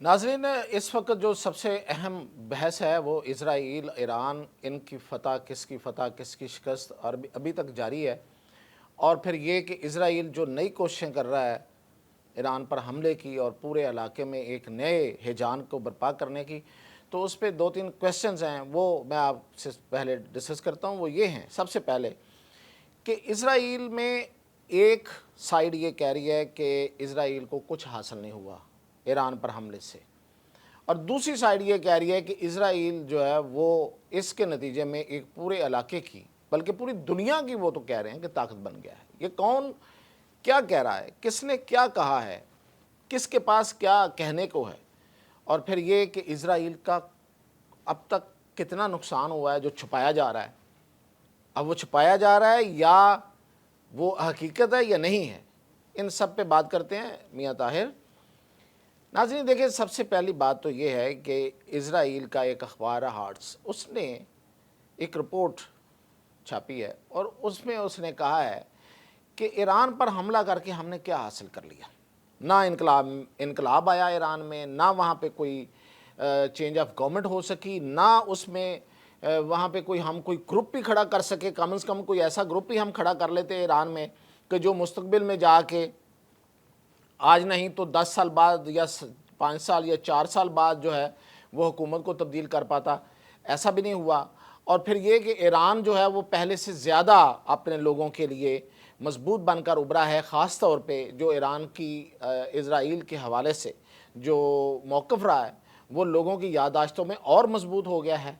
नाज़रीन, इस वक्त जो सबसे अहम बहस है वो इसराइल ईरान, इनकी फ़तह, किसकी शिकस्त और अभी तक जारी है। और फिर ये कि इसराइल जो नई कोशिशें कर रहा है ईरान पर हमले की और पूरे इलाके में एक नए हिजान को बर्पा करने की, तो उस पर 2-3 क्वेश्चंस हैं, वो मैं आपसे पहले डिस्कस करता हूँ। वो ये हैं, सबसे पहले कि इसराइल में एक साइड ये कह रही है कि इसराइल को कुछ हासिल नहीं हुआ ईरान पर हमले से, और दूसरी साइड ये कह रही है कि इसराइल जो है वो इसके नतीजे में एक पूरे इलाके की, बल्कि पूरी दुनिया की, वो तो कह रहे हैं कि ताकत बन गया है। ये कौन क्या कह रहा है, किसने क्या कहा है, किसके पास क्या कहने को है, और फिर ये कि इसराइल का अब तक कितना नुकसान हुआ है जो छुपाया जा रहा है, अब वो छुपाया जा रहा है या वो हकीकत है या नहीं है, इन सब पे बात करते हैं मियाँ ताहिर। नाज़रीन देखिए, सबसे पहली बात तो ये है कि इसराइल का एक अखबार है हार्ट्स, उसने एक रिपोर्ट छापी है और उसमें उसने कहा है कि ईरान पर हमला करके हमने क्या हासिल कर लिया। ना इनकलाब आया ईरान में, ना वहाँ पे कोई चेंज ऑफ गवर्नमेंट हो सकी, ना उसमें वहाँ पे हम कोई ग्रुप भी खड़ा कर सके। कम से कम कोई ऐसा ग्रुप ही हम खड़ा कर लेते ईरान में कि जो मुस्तकबिल में जाके आज नहीं तो 10 साल बाद या 5 साल या 4 साल बाद जो है वो हुकूमत को तब्दील कर पाता। ऐसा भी नहीं हुआ। और फिर ये कि ईरान जो है वो पहले से ज़्यादा अपने लोगों के लिए मजबूत बनकर उभरा है, ख़ास तौर पे जो ईरान की इसराइल के हवाले से जो मौक़िफ़ रहा है वो लोगों की याददाश्तों में और मजबूत हो गया है।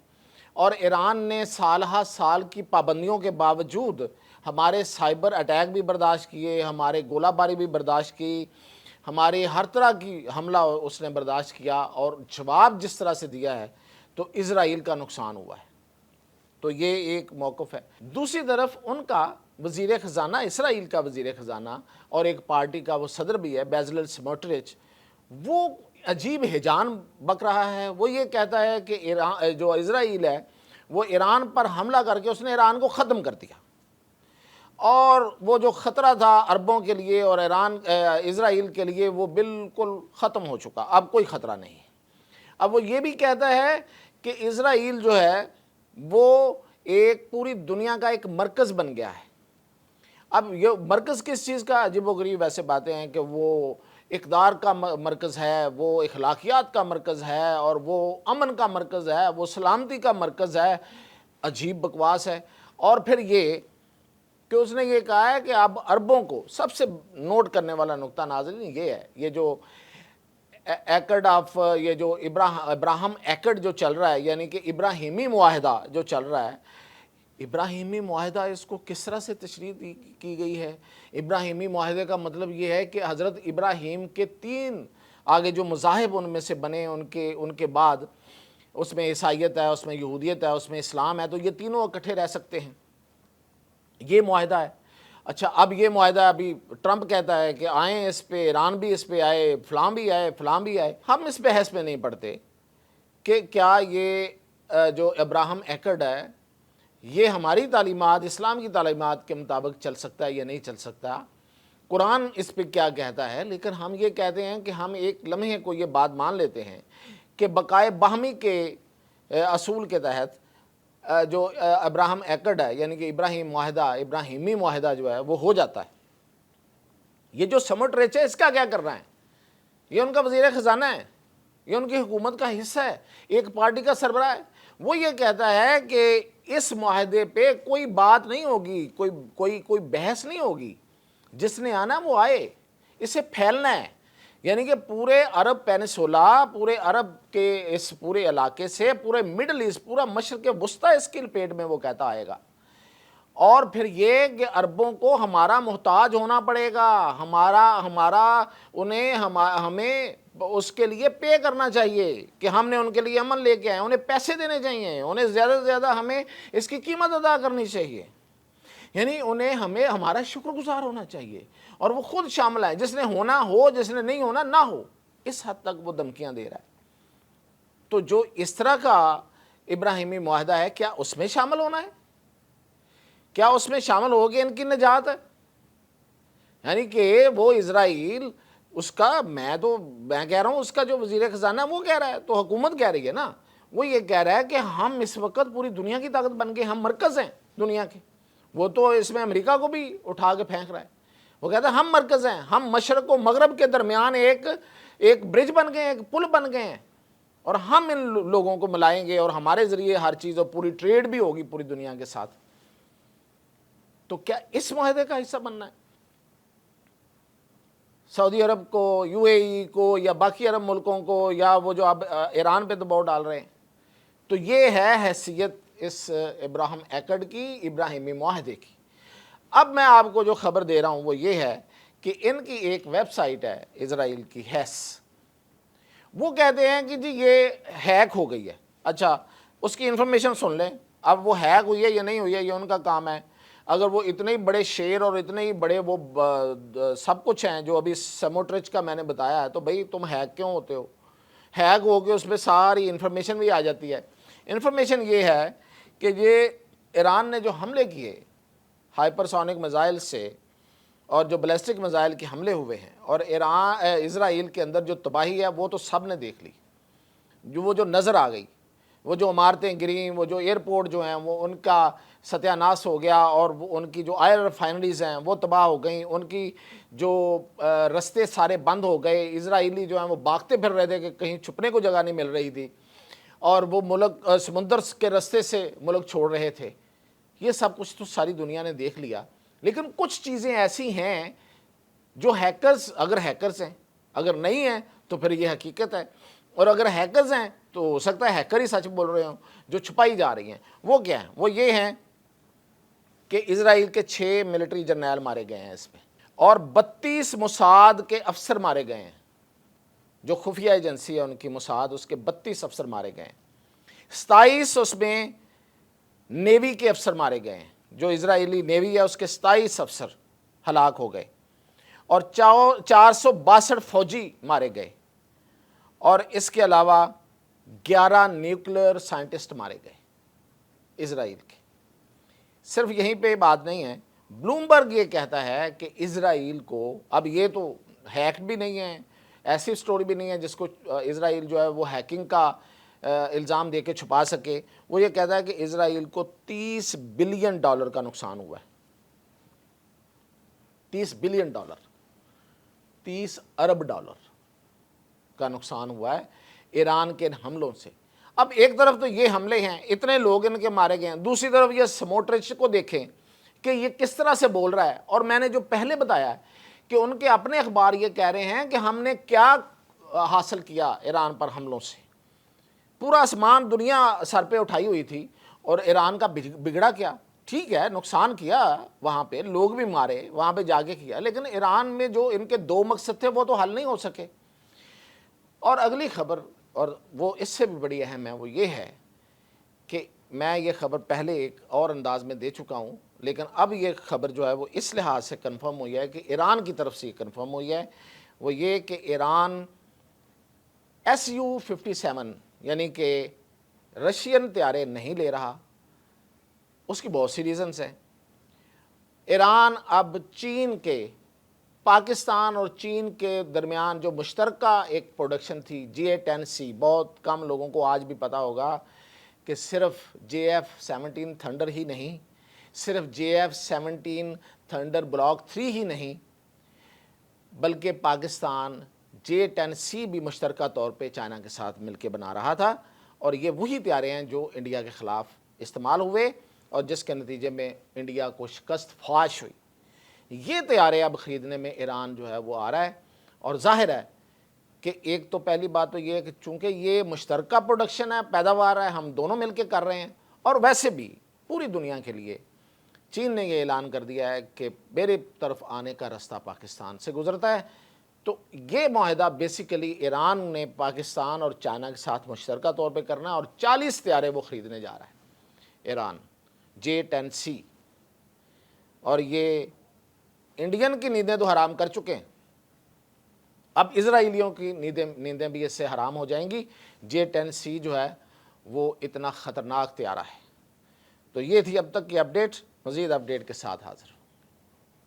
और ईरान ने साल हा साल की पाबंदियों के बावजूद हमारे साइबर अटैक भी बर्दाश्त किए, हमारे गोलाबारी भी बर्दाश्त की, हमारी हर तरह की हमला उसने बर्दाश्त किया, और जवाब जिस तरह से दिया है तो इसराइल का नुकसान हुआ है। तो ये एक मौक़िफ़ है। दूसरी तरफ उनका वज़ीर ख़ज़ाना, इसराइल का वज़ीर ख़ज़ाना और एक पार्टी का वो सदर भी है, बेज़लेल स्मोट्रिच, वो अजीब हिजान बक रहा है। वो ये कहता है कि ईरान जो इसराइल है वो ईरान पर हमला करके उसने ईरान को ख़त्म कर दिया, और वो जो ख़तरा था अरबों के लिए और इसराइल के लिए वो बिल्कुल ख़त्म हो चुका, अब कोई ख़तरा नहीं है। अब वो ये भी कहता है कि इसराइल जो है वो एक पूरी दुनिया का एक मरकज़ बन गया है। अब ये मरकज़ किस चीज़ का, अजीबोगरीब वैसे बातें हैं कि वो इक़्तिदार का मरकज़ है, वो इखलाकियात का मरकज़ है, और वो अमन का मरकज़ है, वो सलामती का मरकज़ है। अजीब बकवास है। और फिर ये कि उसने ये कहा है कि अब अरबों को, सबसे नोट करने वाला नुक्ता नाज़रीन ये है, ये जो एकड ऑफ, ये जो इब्राहिम एकड जो चल रहा है, यानी कि इब्राहिमी मुआहदा जो चल रहा है, इब्राहिमी मुआहदा इसको किस तरह से तशरीह की गई है। इब्राहिमी मुआहदे का मतलब ये है कि हज़रत इब्राहीम के 3 आगे जो मज़ाहिब उनमें से बने, उनके बाद उसमें ईसाइयत है, उसमें यहूदियत है, उसमें इस्लाम है, तो ये तीनों इकट्ठे रह सकते हैं, ये मुआहदा है। अच्छा, अब ये मुआहदा अभी ट्रंप कहता है कि आए इस पे, ईरान भी इस पे आए, फ़लाँ भी आए, फ़लाँ भी आए। हम इस बहस में नहीं पड़ते कि क्या ये जो इब्राहिम एकड है ये हमारी तालीमात, इस्लाम की तालीमात के मुताबिक चल सकता है या नहीं चल सकता, कुरान इस पे क्या कहता है। लेकिन हम ये कहते हैं कि हम एक लम्हे को ये बात मान लेते हैं कि बकाए बाहमी के असूल के तहत जो इब्राहिम एकड है, यानी कि इब्राहिमी मुआहदा जो है वो हो जाता है। ये जो स्मोट्रिच है इसका क्या कर रहा है, ये उनका वज़ीर ख़ज़ाना है, ये उनकी हुकूमत का हिस्सा है, एक पार्टी का सरबराह है। वो ये कहता है कि इस मुआहदे पे कोई बात नहीं होगी, कोई बहस नहीं होगी, जिसने आना वो आए, इसे फैलना है। यानी कि पूरे अरब पेनिसुला, पूरे अरब के इस पूरे इलाके से, पूरे मिडल ईस्ट, पूरा मशरक़ वुस्ता इसकी लपेट में वो कहता आएगा। और फिर ये कि अरबों को हमारा मोहताज होना पड़ेगा, हमें उसके लिए पे करना चाहिए कि हमने उनके लिए अमन लेके आए, उन्हें पैसे देने चाहिए, उन्हें ज़्यादा से ज़्यादा हमें इसकी कीमत अदा करनी चाहिए, यानी उन्हें हमें हमारा शुक्रगुजार होना चाहिए, और वो खुद शामिल है, जिसने होना हो, जिसने नहीं होना ना हो। इस हद तक वो धमकियाँ दे रहा है। तो जो इस तरह का इब्राहिमी मुआहदा है, क्या उसमें शामिल होना है? क्या उसमें शामिल होगी इनकी निजात है? यानी कि वो इसराइल اس کا میں کہہ رہا ہوں اس کا جو وزیر خزانہ وہ کہہ رہا ہے، تو حکومت کہہ رہی ہے نا، وہ یہ کہہ رہا ہے کہ ہم اس وقت پوری دنیا کی طاقت بن گئے، ہم مرکز ہیں دنیا کے۔ وہ تو اس میں امریکہ کو بھی اٹھا کے پھینک رہا ہے، وہ کہتا ہے ہم مرکز ہیں، ہم مشرق و مغرب کے درمیان ایک برج بن گئے ہیں، ایک پل بن گئے ہیں، اور ہم ان لوگوں کو ملائیں گے اور ہمارے ذریعے ہر چیز اور پوری ٹریڈ بھی ہوگی پوری دنیا کے ساتھ۔ تو کیا اس معاہدے کا حصہ بننا ہے؟ سعودی عرب کو، یو اے ای کو، یا باقی عرب ملکوں کو، یا وہ جو اب ایران پہ دباؤ ڈال رہے ہیں؟ تو یہ ہے حیثیت اس ابراہیم ایکٹ کی، ابراہیمی معاہدے کی۔ اب میں آپ کو جو خبر دے رہا ہوں وہ یہ ہے کہ ان کی ایک ویب سائٹ ہے اسرائیل کی، ہیس، وہ کہتے ہیں کہ جی یہ ہیک ہو گئی ہے۔ اچھا، اس کی انفارمیشن سن لیں۔ اب وہ ہیک ہوئی ہے یا نہیں ہوئی ہے یہ ان کا کام ہے۔ اگر وہ اتنے ہی بڑے شیر اور اتنے ہی بڑے وہ سب کچھ ہیں جو ابھی سموٹرچ کا میں نے بتایا ہے، تو بھئی تم ہیک کیوں ہوتے ہو؟ ہیک ہو کے اس پہ ساری انفارمیشن بھی آ جاتی ہے۔ انفارمیشن یہ ہے کہ یہ ایران نے جو حملے کیے ہائپر سونک میزائل سے، اور جو بیلسٹک میزائل کے حملے ہوئے ہیں، اور اسرائیل کے اندر جو تباہی ہے وہ تو سب نے دیکھ لی، وہ جو نظر آ گئی، وہ جو عمارتیں گریں، وہ جو ایئرپورٹ جو ہیں وہ ان کا ستیہ ناش ہو گیا، اور ان کی جو آئل ریفائنریز ہیں وہ تباہ ہو گئیں، ان کی جو رستے سارے بند ہو گئے، اسرائیلی جو ہیں وہ بھاگتے پھر رہے تھے کہ کہیں چھپنے کو جگہ نہیں مل رہی تھی، اور وہ ملک سمندر کے رستے سے ملک چھوڑ رہے تھے۔ یہ سب کچھ تو ساری دنیا نے دیکھ لیا، لیکن کچھ چیزیں ایسی ہیں جو ہیکرز، اگر ہیکرز ہیں، اگر نہیں ہیں تو پھر یہ حقیقت ہے، اور اگر ہیکرز ہیں تو ہو سکتا ہے ہیکر ہی سچ بول رہے ہوں، جو چھپائی جا رہی ہیں۔ وہ کیا ہیں؟ وہ یہ ہیں کہ اسرائیل کے 6 ملٹری جرنیل مارے گئے ہیں اس پہ، اور 32 موساد کے افسر مارے گئے ہیں، جو خفیہ ایجنسی ہے ان کی موساد، اس کے 32 افسر مارے گئے ہیں۔ 27 اس میں نیوی کے افسر مارے گئے ہیں، جو اسرائیلی نیوی ہے اس کے 27 افسر ہلاک ہو گئے، اور 462 فوجی مارے گئے، اور اس کے علاوہ 11 نیوکلیر سائنٹسٹ مارے گئے اسرائیل کے۔ صرف یہیں پہ بات نہیں ہے، بلومبرگ یہ کہتا ہے کہ اسرائیل کو، اب یہ تو ہیک بھی نہیں ہے، ایسی سٹوری بھی نہیں ہے جس کو اسرائیل جو ہے وہ ہیکنگ کا الزام دے کے چھپا سکے۔ وہ یہ کہتا ہے کہ اسرائیل کو $30 بلین کا نقصان ہوا ہے، $30 بلین، $30 ارب کا نقصان ہوا ہے ایران کے حملوں سے۔ اب ایک طرف تو یہ حملے ہیں، اتنے لوگ ان کے مارے گئے ہیں، دوسری طرف یہ سموٹرچ کو دیکھیں کہ یہ کس طرح سے بول رہا ہے۔ اور میں نے جو پہلے بتایا ہے کہ ان کے اپنے اخبار یہ کہہ رہے ہیں کہ ہم نے کیا حاصل کیا ایران پر حملوں سے، پورا آسمان دنیا سر پہ اٹھائی ہوئی تھی، اور ایران کا بگڑا کیا؟ ٹھیک ہے، نقصان کیا، وہاں پہ لوگ بھی مارے، وہاں پہ جا کے کیا، لیکن ایران میں جو ان کے 2 مقصد تھے وہ تو حل نہیں ہو سکے۔ اور اگلی خبر، اور وہ اس سے بھی بڑی اہم ہے، وہ یہ ہے کہ میں یہ خبر پہلے ایک اور انداز میں دے چکا ہوں، لیکن اب یہ خبر جو ہے وہ اس لحاظ سے کنفرم ہوئی ہے کہ ایران کی طرف سے یہ کنفرم ہوئی ہے، وہ یہ کہ ایران Su-57 یعنی کہ رشین طیارے نہیں لے رہا۔ اس کی بہت سی ریزنز ہیں۔ ایران اب چین کے، پاکستان اور چین کے درمیان جو مشترکہ ایک پروڈکشن تھی JA-10C، بہت کم لوگوں کو آج بھی پتہ ہوگا کہ صرف JF-17 تھنڈر ہی نہیں، صرف JF-17 تھنڈر بلاک 3 ہی نہیں، بلکہ پاکستان JA-10C بھی مشترکہ طور پہ چائنا کے ساتھ مل کے بنا رہا تھا، اور یہ وہی طیارے ہیں جو انڈیا کے خلاف استعمال ہوئے اور جس کے نتیجے میں انڈیا کو شکست فاش ہوئی۔ یہ طیارے اب خریدنے میں ایران جو ہے وہ آ رہا ہے، اور ظاہر ہے کہ ایک تو پہلی بات تو یہ ہے کہ چونکہ یہ مشترکہ پروڈکشن ہے، پیداوار ہے، ہم دونوں مل کے کر رہے ہیں، اور ویسے بھی پوری دنیا کے لیے چین نے یہ اعلان کر دیا ہے کہ میرے طرف آنے کا راستہ پاکستان سے گزرتا ہے۔ تو یہ معاہدہ بیسیکلی ایران نے پاکستان اور چائنا کے ساتھ مشترکہ طور پہ کرنا ہے، اور 40 طیارے وہ خریدنے جا رہا ہے ایران، JA-10C، اور یہ انڈین کی نیندیں تو حرام کر چکے ہیں، اب اسرائیلیوں کی نیندیں بھی اس سے حرام ہو جائیں گی۔ JA-10C جو ہے وہ اتنا خطرناک طیارہ ہے۔ تو یہ تھی اب تک کی اپڈیٹ، مزید اپڈیٹ کے ساتھ حاضر۔